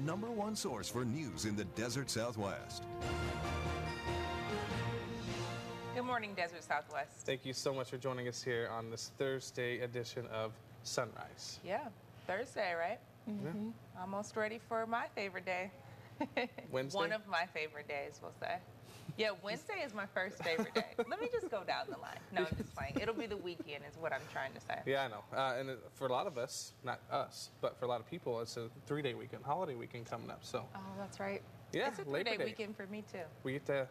#1 source for news in the Desert Southwest. Good morning, Desert Southwest. Thank you so much for joining us here on this Thursday edition of Sunrise. Yeah, Thursday, right? Mm-hmm. Almost ready for my favorite day. Wednesday? One of my favorite days, we'll say. Yeah, Wednesday is my first favorite day. Let me just go down the line. No, I'm just playing. It'll be the weekend is what I'm trying to say. Yeah, I know. And for a lot of us, not us, but for a lot of people, it's a 3-day weekend, holiday weekend coming up. So. Oh, that's right. Yeah, it's a 3-day weekend for me, too. We get to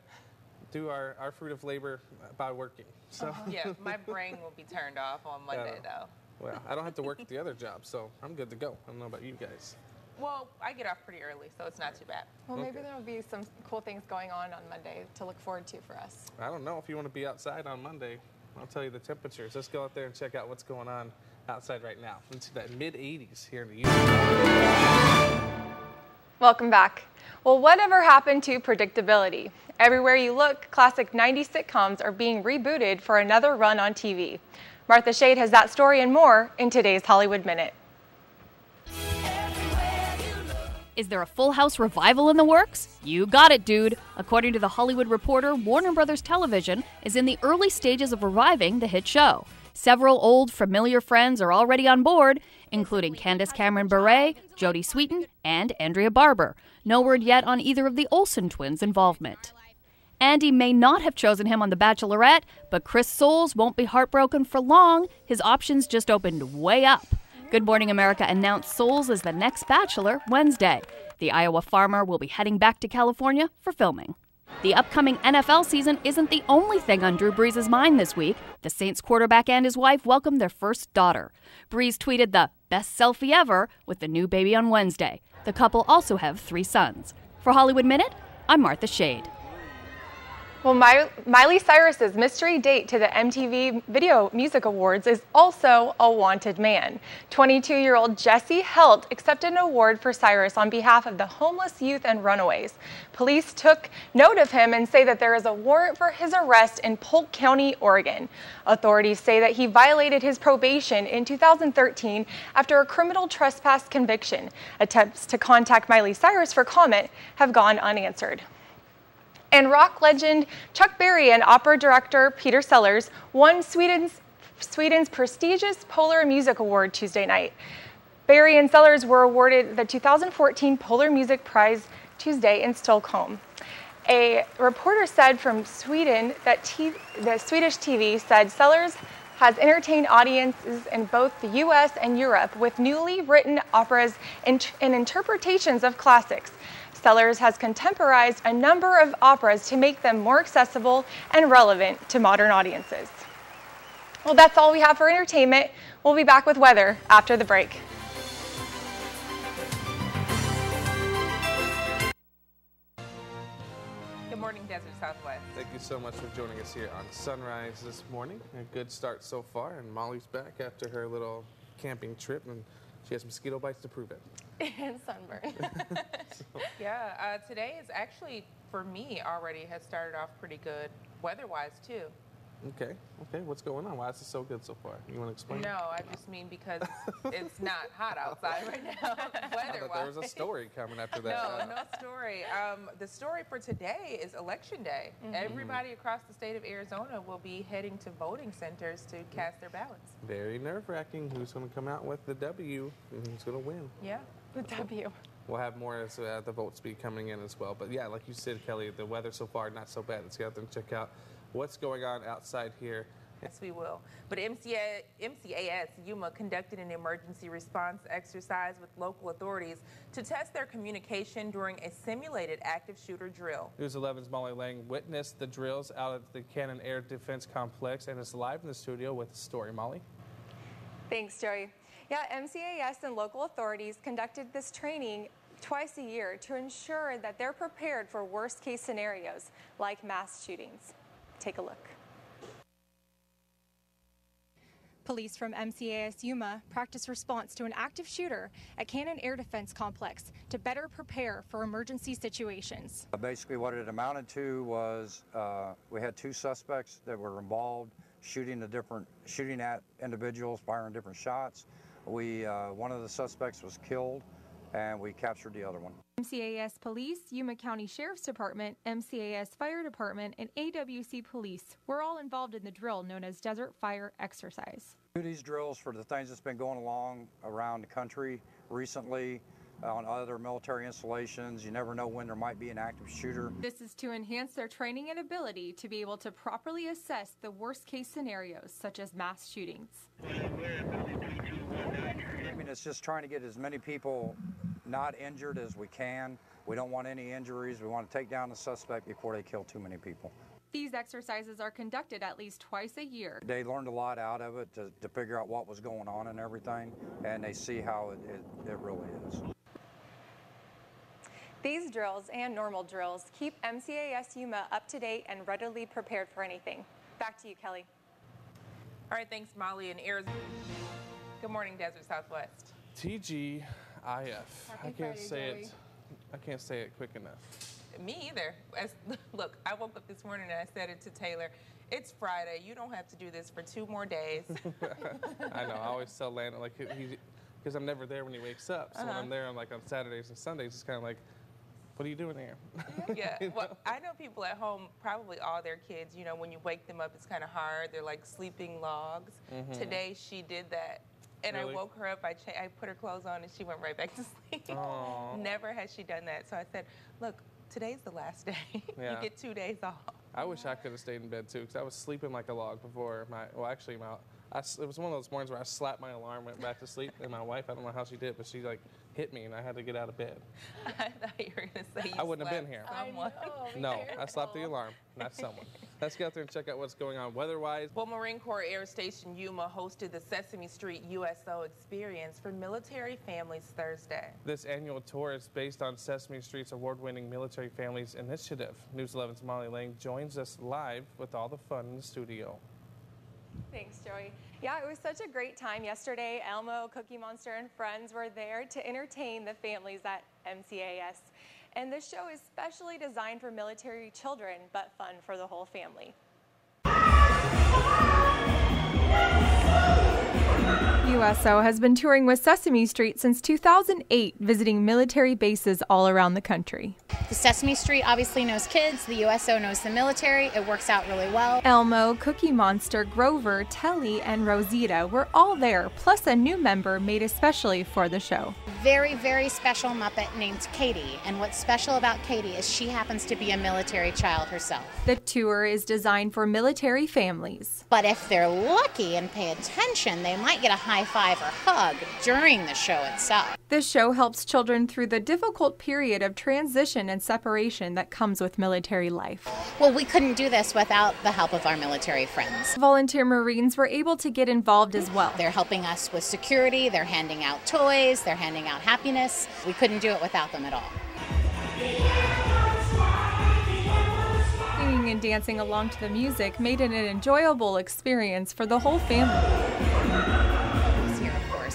do our fruit of labor by working. So. Yeah, my brain will be turned off on Monday, though. Well, I don't have to work at the other job, so I'm good to go. I don't know about you guys. Well, I get off pretty early, so it's not too bad. Well, maybe there will be some cool things going on Monday to look forward to for us. I don't know if you want to be outside on Monday. I'll tell you the temperatures. Let's go out there and check out what's going on outside right now. Into that mid-80s here in the U.S. Welcome back. Well, whatever happened to predictability? Everywhere you look, classic 90s sitcoms are being rebooted for another run on TV. Martha Shade has that story and more in today's Hollywood Minute. Is there a Full House revival in the works? You got it, dude. According to The Hollywood Reporter, Warner Brothers Television is in the early stages of reviving the hit show. Several old, familiar friends are already on board, including Candace Cameron Bure, Jodie Sweetin, and Andrea Barber. No word yet on either of the Olsen twins' involvement. Andy may not have chosen him on The Bachelorette, but Chris Soules won't be heartbroken for long. His options just opened way up. Good Morning America announced Soules as the next Bachelor Wednesday. The Iowa farmer will be heading back to California for filming. The upcoming NFL season isn't the only thing on Drew Brees' mind this week. The Saints quarterback and his wife welcomed their first daughter. Brees tweeted the best selfie ever with the new baby on Wednesday. The couple also have 3 sons. For Hollywood Minute, I'm Martha Shade. Well, Miley Cyrus's mystery date to the MTV Video Music Awards is also a wanted man. 22-year-old Jesse Helt accepted an award for Cyrus on behalf of the homeless youth and runaways. Police took note of him and say that there is a warrant for his arrest in Polk County, Oregon. Authorities say that he violated his probation in 2013 after a criminal trespass conviction. Attempts to contact Miley Cyrus for comment have gone unanswered. And rock legend Chuck Berry and opera director Peter Sellers won Sweden's prestigious Polar Music Award Tuesday night. Berry and Sellers were awarded the 2014 Polar Music Prize Tuesday in Stockholm. A reporter said from Sweden that the Swedish TV said Sellers has entertained audiences in both the U.S. and Europe with newly written operas and interpretations of classics. Sellers has contemporized a number of operas to make them more accessible and relevant to modern audiences. Well, that's all we have for entertainment. We'll be back with weather after the break. Good morning, Desert Southwest. Thank you so much for joining us here on Sunrise this morning. A good start so far, and Molly's back after her little camping trip, and she has mosquito bites to prove it. And sunburn. Yeah, today is actually, for me, already has started off pretty good weather-wise, too. Okay. What's going on? Why is it so good so far? You want to explain? No, I just mean because it's not hot outside right now, weather-wise. There was a story coming after that. No story. The story for today is Election Day. Mm-hmm. Everybody across the state of Arizona will be heading to voting centers to cast their ballots. Very nerve-wracking. Who's going to come out with the W and who's going to win? Yeah. The W. We'll have more as the votes be coming in as well. But yeah, like you said, Kelly, the weather so far not so bad. Let's get out there and check out what's going on outside here. Yes, we will. But MCAS Yuma conducted an emergency response exercise with local authorities to test their communication during a simulated active shooter drill. News 11's Molly Lang witnessed the drills out at the Cannon Air Defense Complex and is live in the studio with the story. Molly? Thanks, Joey. Yeah, MCAS and local authorities conducted this training twice a year to ensure that they're prepared for worst-case scenarios like mass shootings. Take a look. Police from MCAS Yuma practice response to an active shooter at Cannon Air Defense Complex to better prepare for emergency situations. Basically what it amounted to was we had 2 suspects that were involved shooting at individuals, firing different shots. One of the suspects was killed and we captured the other one. MCAS Police, Yuma County Sheriff's Department, MCAS Fire Department, and AWC Police were all involved in the drill known as Desert Fire Exercise. Do these drills for the things that's been going along around the country recently on other military installations. You never know when there might be an active shooter. This is to enhance their training and ability to be able to properly assess the worst case scenarios such as mass shootings. I mean, it's just trying to get as many people not injured as we can. We don't want any injuries. We want to take down the suspect before they kill too many people. These exercises are conducted at least twice a year. They learned a lot out of it to figure out what was going on and everything, and they see how it really is. These drills and normal drills keep MCAS Yuma up to date and readily prepared for anything. Back to you, Kelly. All right, thanks, Molly in Arizona. Good morning, Desert Southwest. TGIF. I can't Friday, say it quick enough. Me either. Look, I woke up this morning and I said it to Taylor. It's Friday. You don't have to do this for 2 more days. I know. I always tell Landon, like, because I'm never there when he wakes up. So when I'm there, I'm like on Saturdays and Sundays, it's kind of like, what are you doing here? Yeah. Well, I know people at home, probably all their kids, you know, when you wake them up, it's kind of hard. They're like sleeping logs. Today, she did that. And Really? I woke her up, I put her clothes on, and she went right back to sleep. Aww. Never has she done that. So I said, look, today's the last day. Yeah. You get 2 days off. I wish I could have stayed in bed too, because I was sleeping like a log before it was one of those mornings where I slapped my alarm, went back to sleep, and my wife, I don't know how she did, but she like hit me and I had to get out of bed. I thought you were going to say you I wouldn't have been slapped here. someone. No, I slapped the alarm, not someone. Let's get out there and check out what's going on weather-wise. Well, Marine Corps Air Station Yuma hosted the Sesame Street USO experience for military families Thursday. This annual tour is based on Sesame Street's award-winning Military Families Initiative. News 11's Molly Lang joins us live with all the fun in the studio. Thanks, Joey. Yeah, it was such a great time yesterday. Elmo, Cookie Monster, and friends were there to entertain the families at MCAS. And this show is specially designed for military children, but fun for the whole family. USO has been touring with Sesame Street since 2008, visiting military bases all around the country. The Sesame Street obviously knows kids, the USO knows the military, it works out really well. Elmo, Cookie Monster, Grover, Telly, and Rosita were all there, plus a new member made especially for the show. Very, very special Muppet named Katie, and what's special about Katie is she happens to be a military child herself. The tour is designed for military families. But if they're lucky and pay attention, they might get a high five or hug during the show itself. The show helps children through the difficult period of transition and separation that comes with military life. Well, we couldn't do this without the help of our military friends. Volunteer Marines were able to get involved as well. They're helping us with security, they're handing out toys, they're handing out happiness. We couldn't do it without them at all. Singing and dancing along to the music made it an enjoyable experience for the whole family.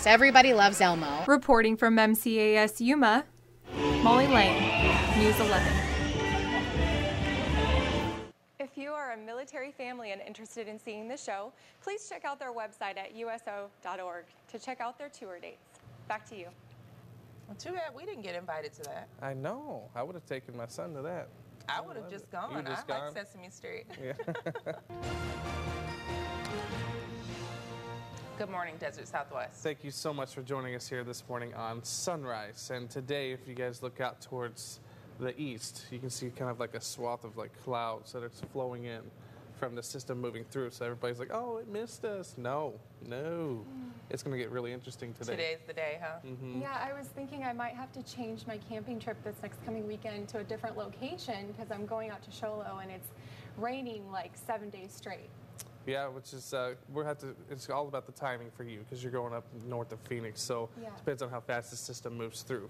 Everybody loves Elmo. Reporting from MCAS Yuma, Molly Lang, News 11. If you are a military family and interested in seeing the show, please check out their website at uso.org to check out their tour dates. Back to you. Well, too bad we didn't get invited to that. I know. I would have taken my son to that. I would have just gone. I like Sesame Street. Yeah. Good morning, Desert Southwest. Thank you so much for joining us here this morning on Sunrise. And today, if you guys look out towards the east, you can see kind of like a swath of like clouds that are flowing in from the system moving through. So everybody's like, oh, it missed us. No. It's going to get really interesting today. Today's the day, huh? Mm-hmm. Yeah, I was thinking I might have to change my camping trip this next coming weekend to a different location because I'm going out to Sholo and it's raining like 7 days straight. Yeah, which is it's all about the timing for you because you're going up north of Phoenix, so Yeah. it depends on how fast the system moves through.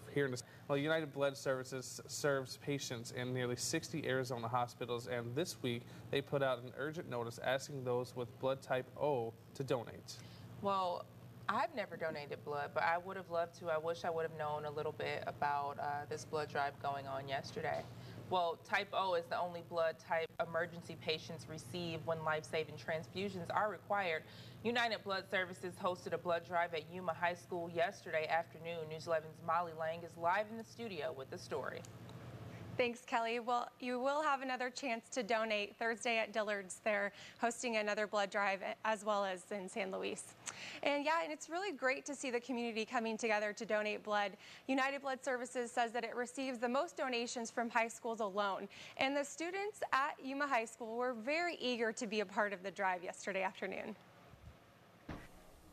United Blood Services serves patients in nearly 60 Arizona hospitals, and this week they put out an urgent notice asking those with blood type O to donate. Well, I've never donated blood, but I would have loved to. I wish I would have known a little bit about this blood drive going on yesterday. Well, type O is the only blood type emergency patients receive when life-saving transfusions are required. United Blood Services hosted a blood drive at Yuma High School yesterday afternoon. News 11's Molly Lang is live in the studio with the story. Thanks, Kelly. Well, you will have another chance to donate Thursday at Dillard's. They're hosting another blood drive as well as in San Luis. And yeah, and it's really great to see the community coming together to donate blood. United Blood Services says that it receives the most donations from high schools alone. And the students at Yuma High School were very eager to be a part of the drive yesterday afternoon.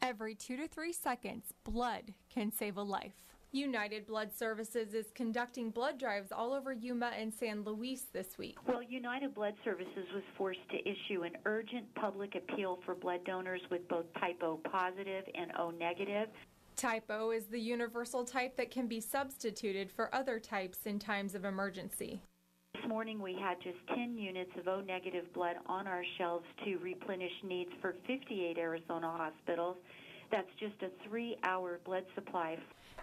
Every 2 to 3 seconds, blood can save a life. United Blood Services is conducting blood drives all over Yuma and San Luis this week. Well, United Blood Services was forced to issue an urgent public appeal for blood donors with both type O positive and O negative. Type O is the universal type that can be substituted for other types in times of emergency. This morning we had just 10 units of O negative blood on our shelves to replenish needs for 58 Arizona hospitals. That's just a 3-hour blood supply.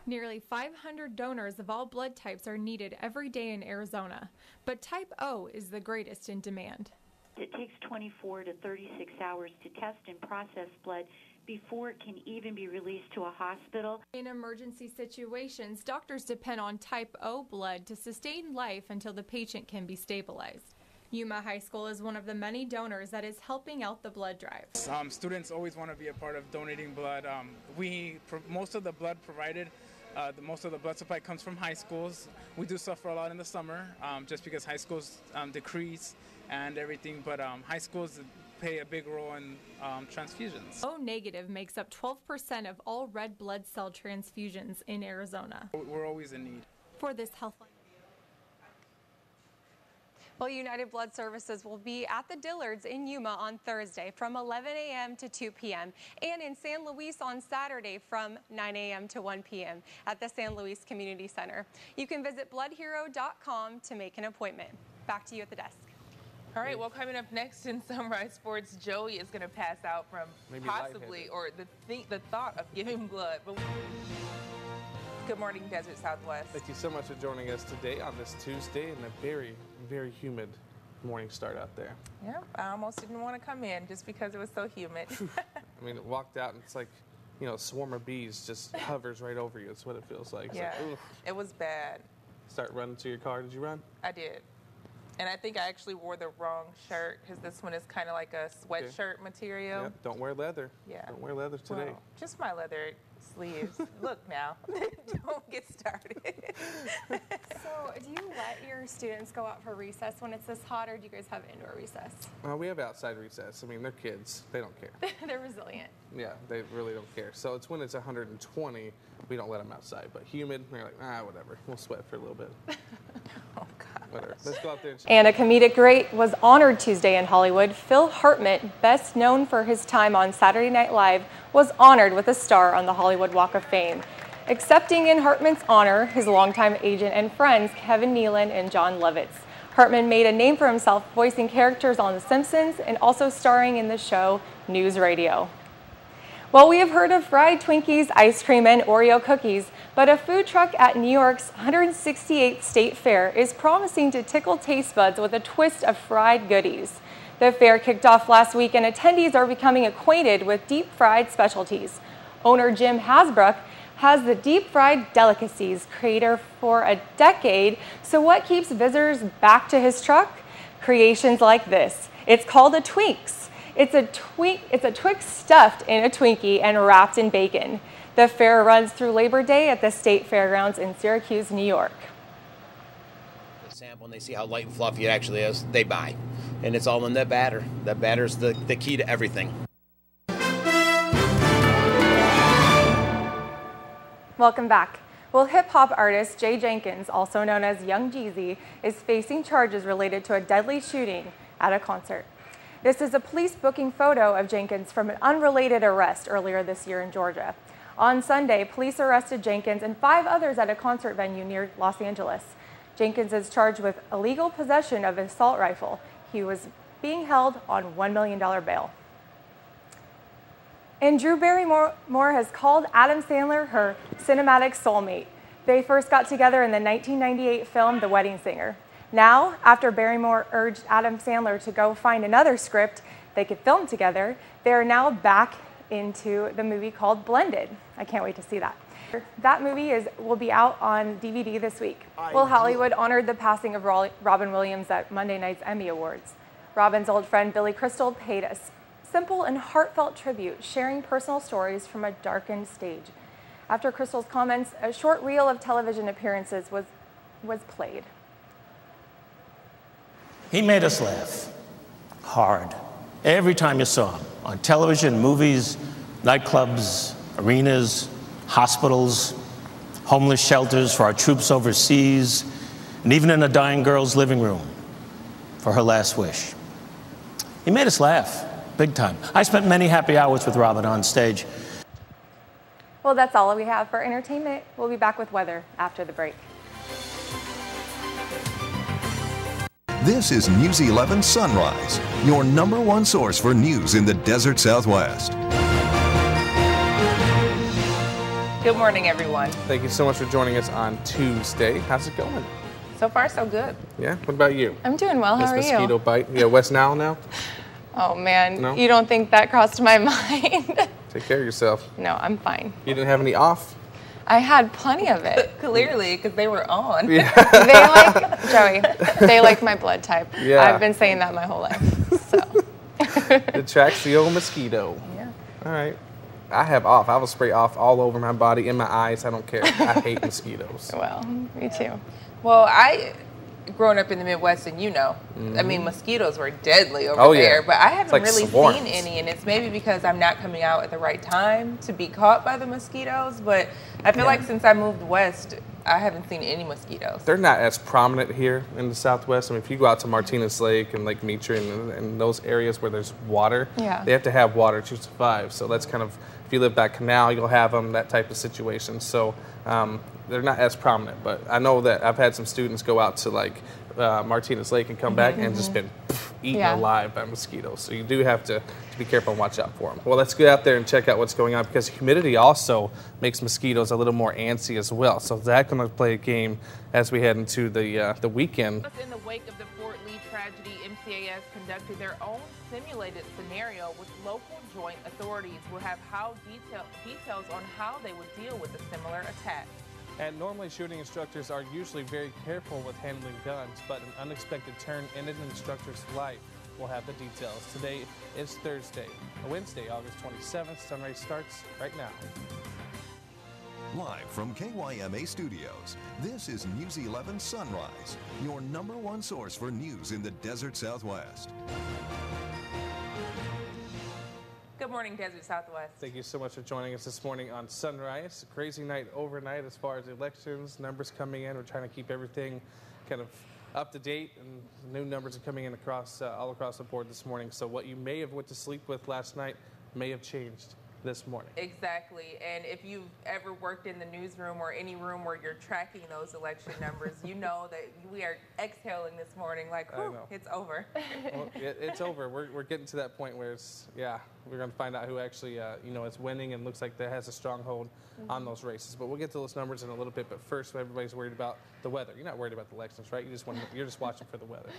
Nearly 500 donors of all blood types are needed every day in Arizona, but type O is the greatest in demand. It takes 24 to 36 hours to test and process blood before it can even be released to a hospital. In emergency situations, doctors depend on type O blood to sustain life until the patient can be stabilized. Yuma High School is one of the many donors that is helping out the blood drive. Students always want to be a part of donating blood. Most of the blood provided, most of the blood supply comes from high schools. We do suffer a lot in the summer just because high schools decrease and everything, but high schools play a big role in transfusions. O negative makes up 12% of all red blood cell transfusions in Arizona. We're always in need. For this Healthline. Well, United Blood Services will be at the Dillards in Yuma on Thursday from 11 a.m. to 2 p.m. and in San Luis on Saturday from 9 a.m. to 1 p.m. at the San Luis Community Center. You can visit bloodhero.com to make an appointment. Back to you at the desk. All right, well, coming up next in Sunrise Sports, Joey is going to pass out from Maybe possibly, or the thought of giving blood. But good morning, Desert Southwest. Thank you so much for joining us today on this Tuesday and a very, very humid morning start out there. Yeah, I almost didn't want to come in just because it was so humid. I mean, walked out and it's like, you know, a swarm of bees just hovers right over you. That's what it feels like. It's Yeah, like, it was bad. Start running to your car. Did you run? I did. And I think I actually wore the wrong shirt because this one is kind of like a sweatshirt material. Yep, don't wear leather. Yeah. Don't wear leather today. Well, just my leather sleeves. Look now. Don't get started. So, do you let your students go out for recess when it's this hot, or do you guys have indoor recess? We have outside recess. I mean, they're kids. They don't care. They're resilient. Yeah, they really don't care. So it's when it's 120, we don't let them outside. But humid, they're like, whatever. We'll sweat for a little bit. Oh, God. Whatever. Let's go out there. And a comedic great was honored Tuesday in Hollywood. Phil Hartman, best known for his time on Saturday Night Live, was honored with a star on the Hollywood Walk of Fame. Accepting in Hartman's honor, his longtime agent and friends, Kevin Nealon and John Lovitz. Hartman made a name for himself voicing characters on The Simpsons and also starring in the show News Radio. Well, we have heard of fried Twinkies, ice cream, and Oreo cookies, but a food truck at New York's 168th State Fair is promising to tickle taste buds with a twist of fried goodies. The fair kicked off last week, and attendees are becoming acquainted with deep-fried specialties. Owner Jim Hasbrook has the deep-fried delicacies creator for a decade, so what keeps visitors back to his truck? Creations like this. It's called a Twinks. It's a Twix stuffed in a Twinkie and wrapped in bacon. The fair runs through Labor Day at the State Fairgrounds in Syracuse, New York. They sample and they see how light and fluffy it actually is, they buy. And it's all in that batter. That batter's the key to everything. Welcome back. Well, hip-hop artist Jay Jenkins, also known as Young Jeezy, is facing charges related to a deadly shooting at a concert. This is a police booking photo of Jenkins from an unrelated arrest earlier this year in Georgia. On Sunday, police arrested Jenkins and 5 others at a concert venue near Los Angeles. Jenkins is charged with illegal possession of an assault rifle. He was being held on $1 million bail. And Drew Barrymore has called Adam Sandler her cinematic soulmate. They first got together in the 1998 film The Wedding Singer. Now, after Barrymore urged Adam Sandler to go find another script they could film together, they are now back into the movie called Blended. I can't wait to see that. That movie will be out on DVD this week. Well, Hollywood honored the passing of Robin Williams at Monday night's Emmy Awards. Robin's old friend Billy Crystal paid a simple and heartfelt tribute, sharing personal stories from a darkened stage. After Crystal's comments, a short reel of television appearances was played. He made us laugh hard every time you saw him, on television, movies, nightclubs, arenas, hospitals, homeless shelters for our troops overseas, and even in a dying girl's living room for her last wish. He made us laugh, big time. I spent many happy hours with Robin on stage. Well, that's all we have for entertainment. We'll be back with weather after the break. This is News 11 Sunrise, your #1 source for news in the desert Southwest. Good morning, everyone. Thank you so much for joining us on Tuesday. How's it going? So far, so good. Yeah, what about you? I'm doing well. How are you? This mosquito bite. Yeah, West Nile now? Oh, man. No? You don't think that crossed my mind? Take care of yourself. No, I'm fine. You didn't have any off? I had plenty of it. Clearly, because they were on. Yeah. They like my blood type. Yeah. I've been saying that my whole life. So. It tracks the old mosquito. Yeah. All right. I have off. I will spray off all over my body, in my eyes. I don't care. I hate mosquitoes. Well, me too. Well, growing up in the Midwest, and I mean, mosquitoes were deadly over there, but I haven't really seen any, and it's maybe because I'm not coming out at the right time to be caught by the mosquitoes, but I feel like since I moved west, I haven't seen any mosquitoes. They're not as prominent here in the Southwest. I mean, if you go out to Martinez Lake and Lake Meacham and those areas where there's water, they have to have water to survive. So that's kind of, if you live by canal, you'll have them, that type of situation. So they're not as prominent, but I know that I've had some students go out to like Martinez Lake and come back and just been eaten alive by mosquitoes. So you do have to be careful and watch out for them. Well, let's get out there and check out what's going on, because humidity also makes mosquitoes a little more antsy as well. So that's going to play a game as we head into the weekend. In the wake of the Fort Lee tragedy, MCAS conducted their own simulated scenario, which local joint authorities will have details on how they would deal with a similar attack. And normally shooting instructors are usually very careful with handling guns, but an unexpected turn in an instructor's life. We'll have the details. Today is Thursday, Wednesday, August 27th. Sunrise starts right now. Live from KYMA Studios, this is News 11 Sunrise, your #1 source for news in the desert Southwest. Good morning, Desert Southwest. Thank you so much for joining us this morning on Sunrise. A crazy night overnight as far as elections, numbers coming in. We're trying to keep everything kind of up to date, and new numbers are coming in all across the board this morning. So what you may have went to sleep with last night may have changed this morning. Exactly. And if you've ever worked in the newsroom or any room where you're tracking those election numbers, you know that we are exhaling this morning like, whew, it's over. Well, it's over. We're getting to that point where we're going to find out who actually, is winning, and looks like that has a stronghold on those races. But we'll get to those numbers in a little bit. But first, everybody's worried about the weather. You're not worried about the elections, right? You're just watching for the weather.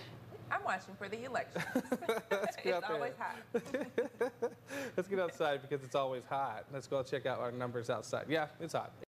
I'm watching for the elections. It's always hot. Let's get outside because it's always hot. Let's go check out our numbers outside. Yeah, it's hot.